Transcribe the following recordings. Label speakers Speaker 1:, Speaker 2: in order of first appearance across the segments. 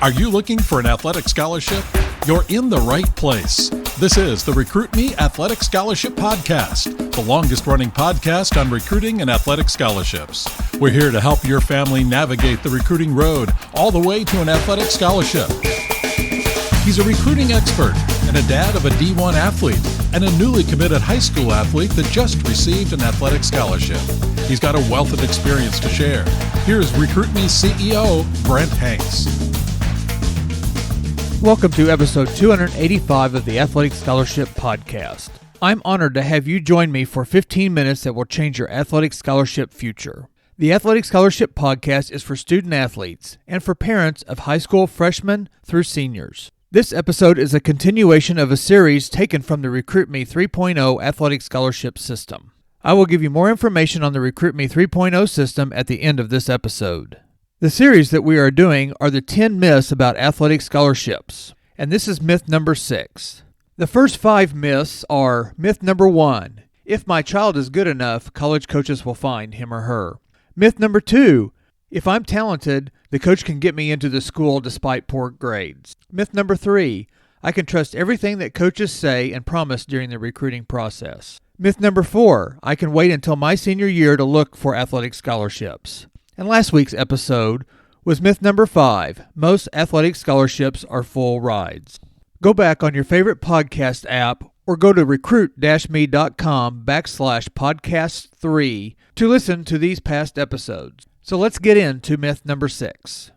Speaker 1: Are you looking for an athletic scholarship? You're in the right place. This is the Recruit Me Athletic Scholarship Podcast, the longest-running podcast on recruiting and athletic scholarships. We're here to help your family navigate the recruiting road all the way to an athletic scholarship. He's a recruiting expert and a dad of a D1 athlete and a newly committed high school athlete that just received an athletic scholarship. He's got a wealth of experience to share. Here's Recruit Me CEO, Brent Hanks.
Speaker 2: Welcome to episode 285 of the Athletic Scholarship Podcast. I'm honored to have you join me for 15 minutes that will change your athletic scholarship future. The Athletic Scholarship Podcast is for student athletes and for parents of high school freshmen through seniors. This episode is a continuation of a series taken from the Recruit Me 3.0 Athletic Scholarship System. I will give you more information on the Recruit Me 3.0 system at the end of this episode. The series that we are doing are the 10 myths about athletic scholarships, and this is myth number 6. The first 5 myths are: myth number 1, if my child is good enough, college coaches will find him or her. Myth number 2, if I'm talented, the coach can get me into the school despite poor grades. Myth number 3, I can trust everything that coaches say and promise during the recruiting process. Myth number 4, I can wait until my senior year to look for athletic scholarships. And last week's episode was myth number 5, most athletic scholarships are full rides. Go back on your favorite podcast app or go to recruit-me.com/podcast3 to listen to these past episodes. So let's get into myth number 6.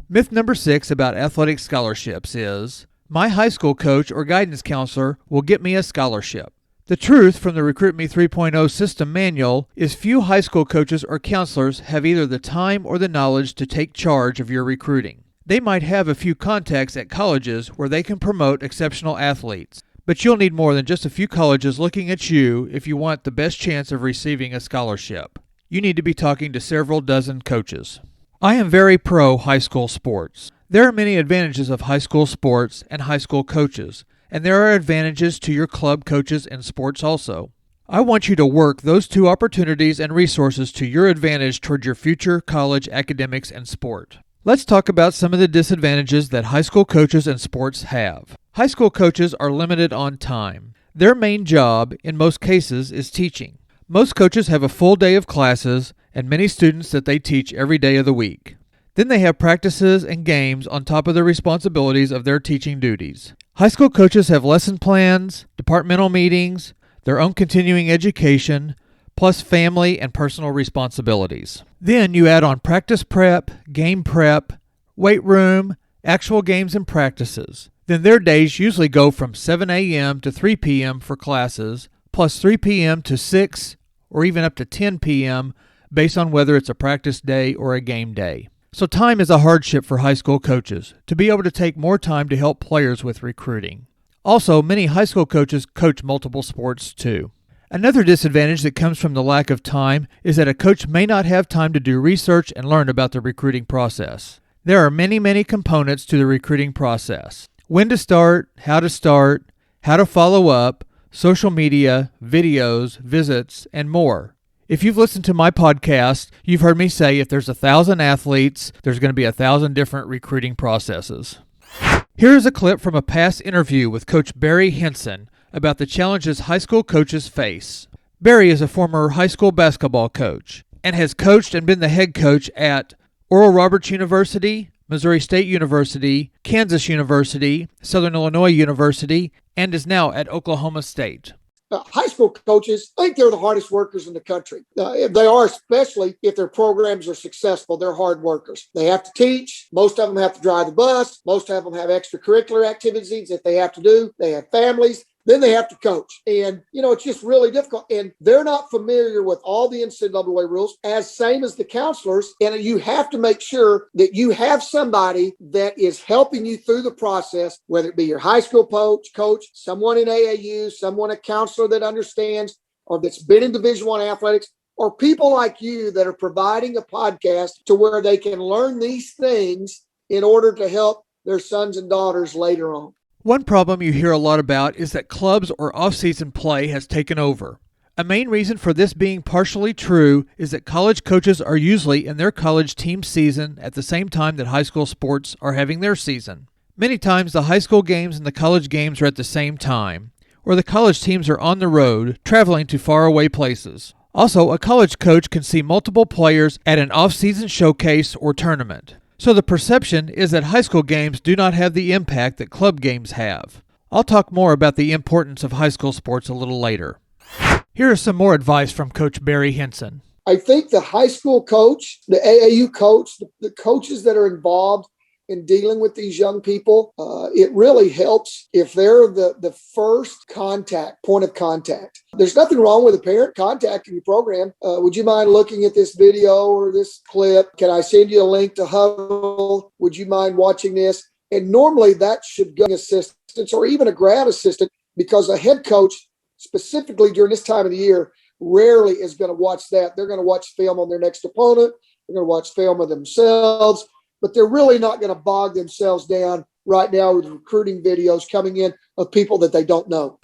Speaker 2: Myth number 6 about athletic scholarships is, my high school coach or guidance counselor will get me a scholarship. The truth from the Recruit Me 3.0 system manual is few high school coaches or counselors have either the time or the knowledge to take charge of your recruiting. They might have a few contacts at colleges where they can promote exceptional athletes, but you'll need more than just a few colleges looking at you if you want the best chance of receiving a scholarship. You need to be talking to several dozen coaches. I am very pro high school sports. There are many advantages of high school sports and high school coaches, and there are advantages to your club coaches in sports also. I want you to work those two opportunities and resources to your advantage toward your future college academics and sport. Let's talk about some of the disadvantages that high school coaches and sports have. High school coaches are limited on time. Their main job, in most cases, is teaching. Most coaches have a full day of classes and many students that they teach every day of the week. Then they have practices and games on top of the responsibilities of their teaching duties. High school coaches have lesson plans, departmental meetings, their own continuing education, plus family and personal responsibilities. Then you add on practice prep, game prep, weight room, actual games and practices. Then their days usually go from 7 a.m. to 3 p.m. for classes, plus 3 p.m. to 6 or even up to 10 p.m. based on whether it's a practice day or a game day. So time is a hardship for high school coaches, to be able to take more time to help players with recruiting. Also, many high school coaches coach multiple sports too. Another disadvantage that comes from the lack of time is that a coach may not have time to do research and learn about the recruiting process. There are many components to the recruiting process. When to start, how to follow up, social media, videos, visits, and more. If you've listened to my podcast, you've heard me say if there's 1,000 athletes, there's going to be 1,000 different recruiting processes. Here is a clip from a past interview with Coach Barry Henson about the challenges high school coaches face. Barry is a former high school basketball coach and has coached and been the head coach at Oral Roberts University, Missouri State University, Kansas University, Southern Illinois University, and is now at Oklahoma State.
Speaker 3: High school coaches, I think they're the hardest workers in the country. They are, especially if their programs are successful. They're hard workers. They have to teach. Most of them have to drive the bus. Most of them have extracurricular activities that they have to do. They have families. Then they have to coach. And, it's just really difficult. And they're not familiar with all the NCAA rules, same as the counselors. And you have to make sure that you have somebody that is helping you through the process, whether it be your high school coach, someone in AAU, a counselor that understands or that's been in Division I athletics, or people like you that are providing a podcast to where they can learn these things in order to help their sons and daughters later on.
Speaker 2: One problem you hear a lot about is that clubs or off-season play has taken over. A main reason for this being partially true is that college coaches are usually in their college team season at the same time that high school sports are having their season. Many times the high school games and the college games are at the same time, or the college teams are on the road, traveling to faraway places. Also, a college coach can see multiple players at an off-season showcase or tournament. So the perception is that high school games do not have the impact that club games have. I'll talk more about the importance of high school sports a little later. Here is some more advice from Coach Barry Henson.
Speaker 3: I think the high school coach, the AAU coach, the coaches that are involved in dealing with these young people, it really helps if they're the first point of contact. There's nothing wrong with a parent contacting your program. Would you mind looking at this video or this clip? Can I send you a link to Huddle? Would you mind watching this? And normally that should go to assistants or even a grad assistant, because a head coach, specifically during this time of the year, rarely is going to watch that. They're going to watch film on their next opponent. They're going to watch film of themselves, but they're really not going to bog themselves down right now with recruiting videos coming in of people that they don't know.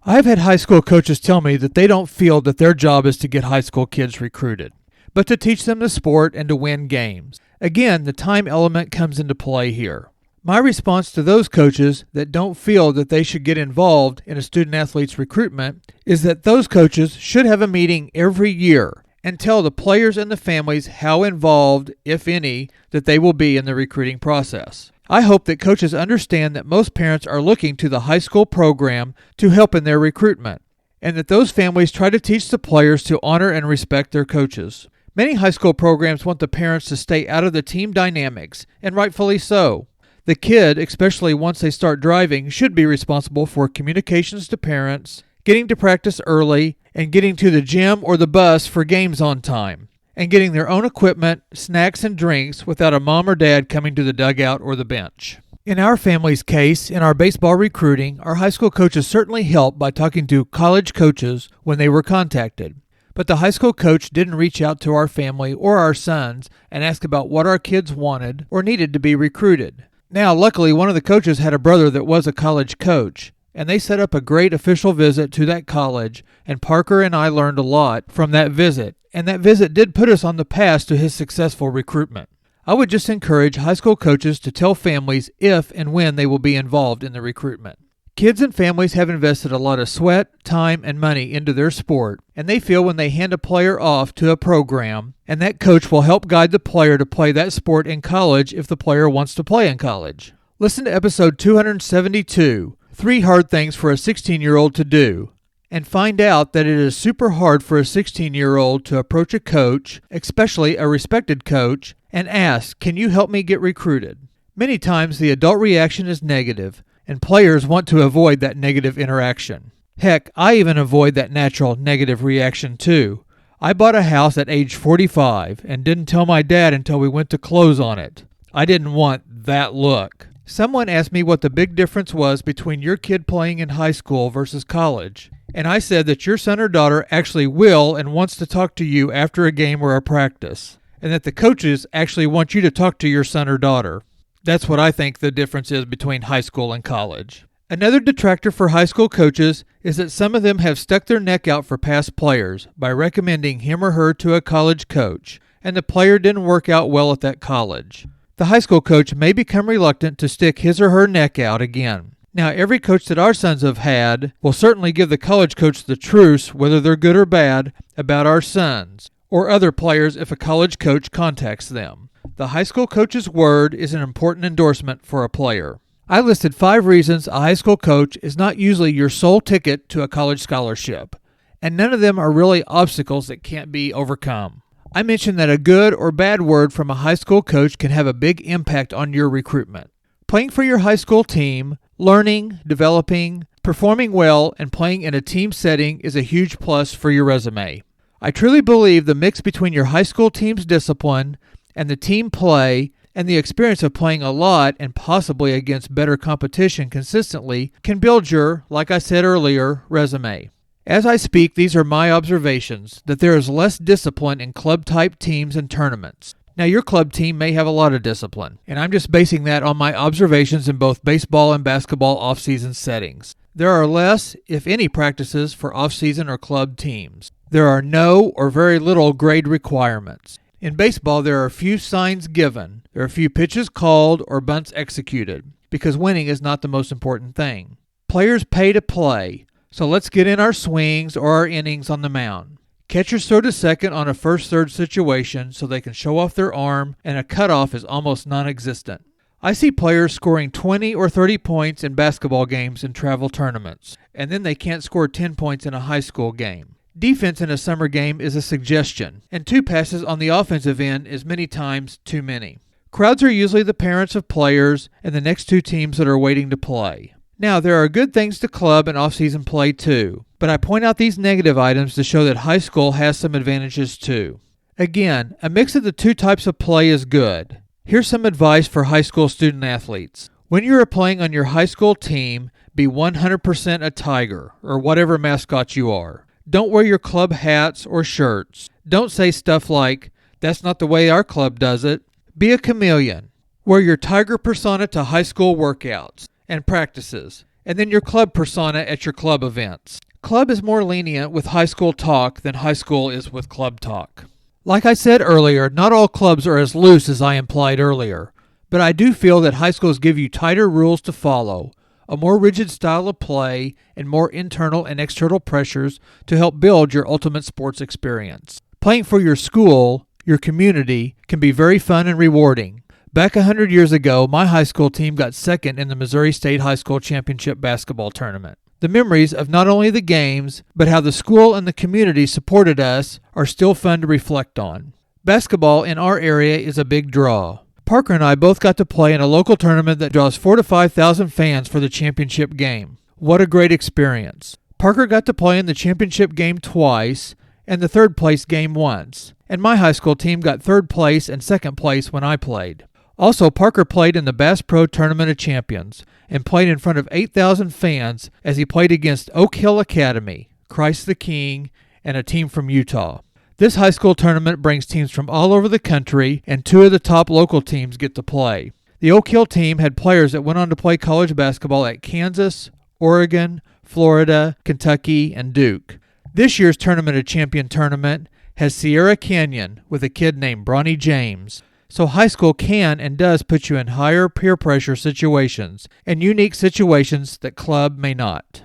Speaker 2: I've had high school coaches tell me that they don't feel that their job is to get high school kids recruited, but to teach them the sport and to win games. Again, the time element comes into play here. My response to those coaches that don't feel that they should get involved in a student-athlete's recruitment is that those coaches should have a meeting every year and tell the players and the families how involved, if any, that they will be in the recruiting process. I hope that coaches understand that most parents are looking to the high school program to help in their recruitment, and that those families try to teach the players to honor and respect their coaches. Many high school programs want the parents to stay out of the team dynamics, and rightfully so. The kid, especially once they start driving, should be responsible for communications to parents, getting to practice early, and getting to the gym or the bus for games on time, and getting their own equipment, snacks, and drinks without a mom or dad coming to the dugout or the bench. In our family's case, in our baseball recruiting, our high school coaches certainly helped by talking to college coaches when they were contacted. But the high school coach didn't reach out to our family or our sons and ask about what our kids wanted or needed to be recruited. Now, luckily, one of the coaches had a brother that was a college coach, and they set up a great official visit to that college, and Parker and I learned a lot from that visit, and that visit did put us on the path to his successful recruitment. I would just encourage high school coaches to tell families if and when they will be involved in the recruitment. Kids and families have invested a lot of sweat, time, and money into their sport, and they feel when they hand a player off to a program, and that coach will help guide the player to play that sport in college if the player wants to play in college. Listen to episode 272, 3 Hard Things for a 16-Year-Old to Do, and find out that it is super hard for a 16-year-old to approach a coach, especially a respected coach, and ask, "Can you help me get recruited?" Many times the adult reaction is negative, and players want to avoid that negative interaction. Heck, I even avoid that natural negative reaction too. I bought a house at age 45 and didn't tell my dad until we went to close on it. I didn't want that look. Someone asked me what the big difference was between your kid playing in high school versus college, and I said that your son or daughter actually will and wants to talk to you after a game or a practice, and that the coaches actually want you to talk to your son or daughter. That's what I think the difference is between high school and college. Another detractor for high school coaches is that some of them have stuck their neck out for past players by recommending him or her to a college coach, and the player didn't work out well at that college. The high school coach may become reluctant to stick his or her neck out again. Now, every coach that our sons have had will certainly give the college coach the truth, whether they're good or bad, about our sons, or other players if a college coach contacts them. The high school coach's word is an important endorsement for a player. I listed 5 reasons a high school coach is not usually your sole ticket to a college scholarship, and none of them are really obstacles that can't be overcome. I mentioned that a good or bad word from a high school coach can have a big impact on your recruitment. Playing for your high school team, learning, developing, performing well, and playing in a team setting is a huge plus for your resume. I truly believe the mix between your high school team's discipline and the team play and the experience of playing a lot and possibly against better competition consistently can build your, like I said earlier, resume. As I speak, these are my observations, that there is less discipline in club-type teams and tournaments. Now, your club team may have a lot of discipline, and I'm just basing that on my observations in both baseball and basketball off-season settings. There are less, if any, practices for off-season or club teams. There are no or very little grade requirements. In baseball, there are few signs given. There are few pitches called or bunts executed, because winning is not the most important thing. Players pay to play, so let's get in our swings or our innings on the mound. Catchers throw to second on a first-third situation so they can show off their arm, and a cutoff is almost non-existent. I see players scoring 20 or 30 points in basketball games in travel tournaments, and then they can't score 10 points in a high school game. Defense in a summer game is a suggestion, and 2 passes on the offensive end is many times too many. Crowds are usually the parents of players and the next 2 teams that are waiting to play. Now, there are good things to club and off-season play too, but I point out these negative items to show that high school has some advantages too. Again, a mix of the 2 types of play is good. Here's some advice for high school student athletes. When you are playing on your high school team, be 100% a Tiger, or whatever mascot you are. Don't wear your club hats or shirts. Don't say stuff like, "That's not the way our club does it." Be a chameleon. Wear your Tiger persona to high school workouts and practices, and then your club persona at your club events. Club is more lenient with high school talk than high school is with club talk. Like I said earlier, not all clubs are as loose as I implied earlier, but I do feel that high schools give you tighter rules to follow, a more rigid style of play, and more internal and external pressures to help build your ultimate sports experience. Playing for your school, your community, can be very fun and rewarding. Back 100 years ago, my high school team got second in the Missouri State High School Championship basketball tournament. The memories of not only the games, but how the school and the community supported us are still fun to reflect on. Basketball in our area is a big draw. Parker and I both got to play in a local tournament that draws 4,000 to 5,000 fans for the championship game. What a great experience. Parker got to play in the championship game twice and the third place game once, and my high school team got third place and second place when I played. Also, Parker played in the Bass Pro Tournament of Champions and played in front of 8,000 fans as he played against Oak Hill Academy, Christ the King, and a team from Utah. This high school tournament brings teams from all over the country, and 2 of the top local teams get to play. The Oak Hill team had players that went on to play college basketball at Kansas, Oregon, Florida, Kentucky, and Duke. This year's Tournament of Champion tournament has Sierra Canyon with a kid named Bronny James. So high school can and does put you in higher peer pressure situations and unique situations that club may not.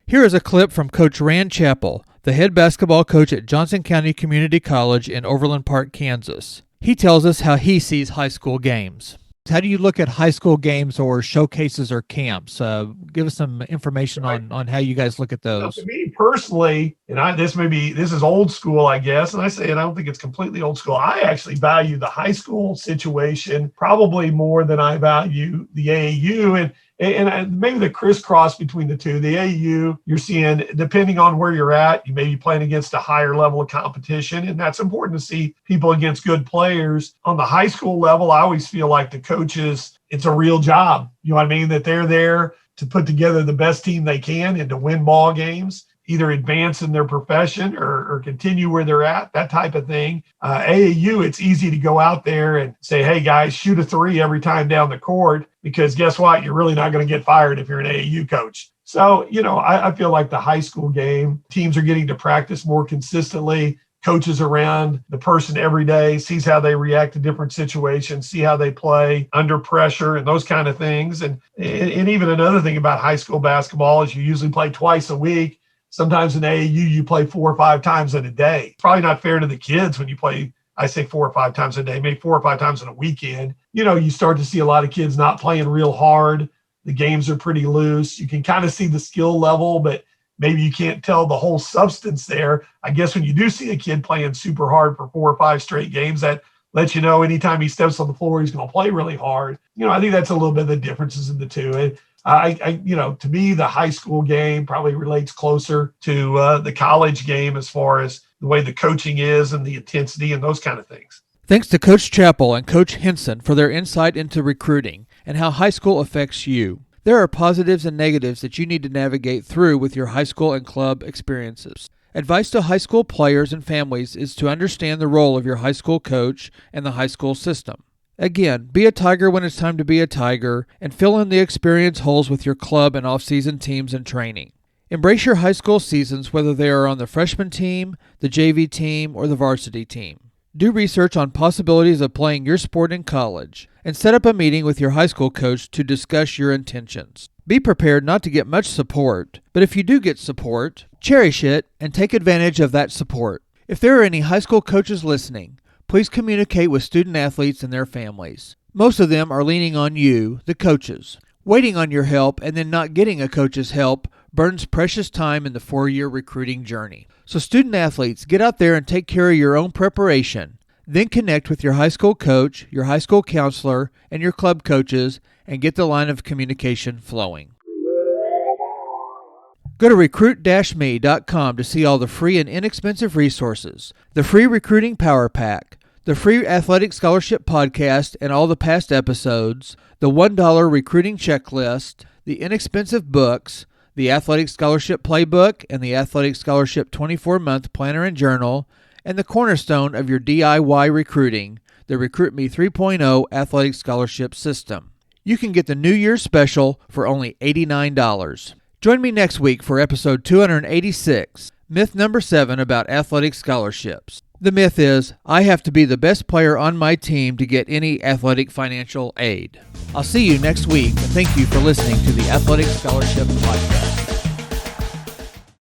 Speaker 2: Here is a clip from Coach Rand Chappell, the head basketball coach at Johnson County Community College in Overland Park, Kansas. He tells us how he sees high school games. How do you look at high school games or showcases or camps? Give us some information on how you guys look at those.
Speaker 4: To me personally, and this is old school, I guess, and I say it, I don't think it's completely old school. I actually value the high school situation probably more than I value the AAU, and maybe the crisscross between the two. The AAU, you're seeing, depending on where you're at, you may be playing against a higher level of competition, and that's important to see people against good players. On the high school level, I always feel like the coaches, it's a real job. You know what I mean? That they're there to put together the best team they can and to win ball games, either advance in their profession or continue where they're at, that type of thing. AAU, it's easy to go out there and say, hey, guys, shoot a 3 every time down the court, because guess what? You're really not going to get fired if you're an AAU coach. So, I feel like the high school game, teams are getting to practice more consistently. Coaches around the person every day, sees how they react to different situations, see how they play under pressure and those kind of things. And even another thing about high school basketball is you usually play twice a week. Sometimes in AAU, you play 4 or 5 times in a day. It's probably not fair to the kids when you play, I say 4 or 5 times a day, maybe 4 or 5 times in a weekend. You start to see a lot of kids not playing real hard. The games are pretty loose. You can kind of see the skill level, but maybe you can't tell the whole substance there. I guess when you do see a kid playing super hard for 4 or 5 straight games, that lets you know anytime he steps on the floor, he's going to play really hard. I think that's a little bit of the differences in the two. To me, the high school game probably relates closer to the college game as far as the way the coaching is and the intensity and those kind of things.
Speaker 2: Thanks to Coach Chappell and Coach Henson for their insight into recruiting and how high school affects you. There are positives and negatives that you need to navigate through with your high school and club experiences. Advice to high school players and families is to understand the role of your high school coach and the high school system. Again, be a Tiger when it's time to be a Tiger, and fill in the experience holes with your club and off-season teams and training. Embrace your high school seasons, whether they are on the freshman team, the JV team, or the varsity team. Do research on possibilities of playing your sport in college, and set up a meeting with your high school coach to discuss your intentions. Be prepared not to get much support, but if you do get support, cherish it and take advantage of that support. If there are any high school coaches listening, please communicate with student athletes and their families. Most of them are leaning on you, the coaches. Waiting on your help and then not getting a coach's help burns precious time in the 4-year recruiting journey. So student athletes, get out there and take care of your own preparation. Then connect with your high school coach, your high school counselor, and your club coaches and get the line of communication flowing. Go to recruit-me.com to see all the free and inexpensive resources, the free recruiting power pack, the free athletic scholarship podcast and all the past episodes, the $1 recruiting checklist, the inexpensive books, the athletic scholarship playbook and the athletic scholarship 24-month planner and journal, and the cornerstone of your DIY recruiting, the Recruit Me 3.0 athletic scholarship system. You can get the New Year's special for only $89. Join me next week for episode 286, myth number 7 about athletic scholarships. The myth is, I have to be the best player on my team to get any athletic financial aid. I'll see you next week, and thank you for listening to the Athletic Scholarship Podcast.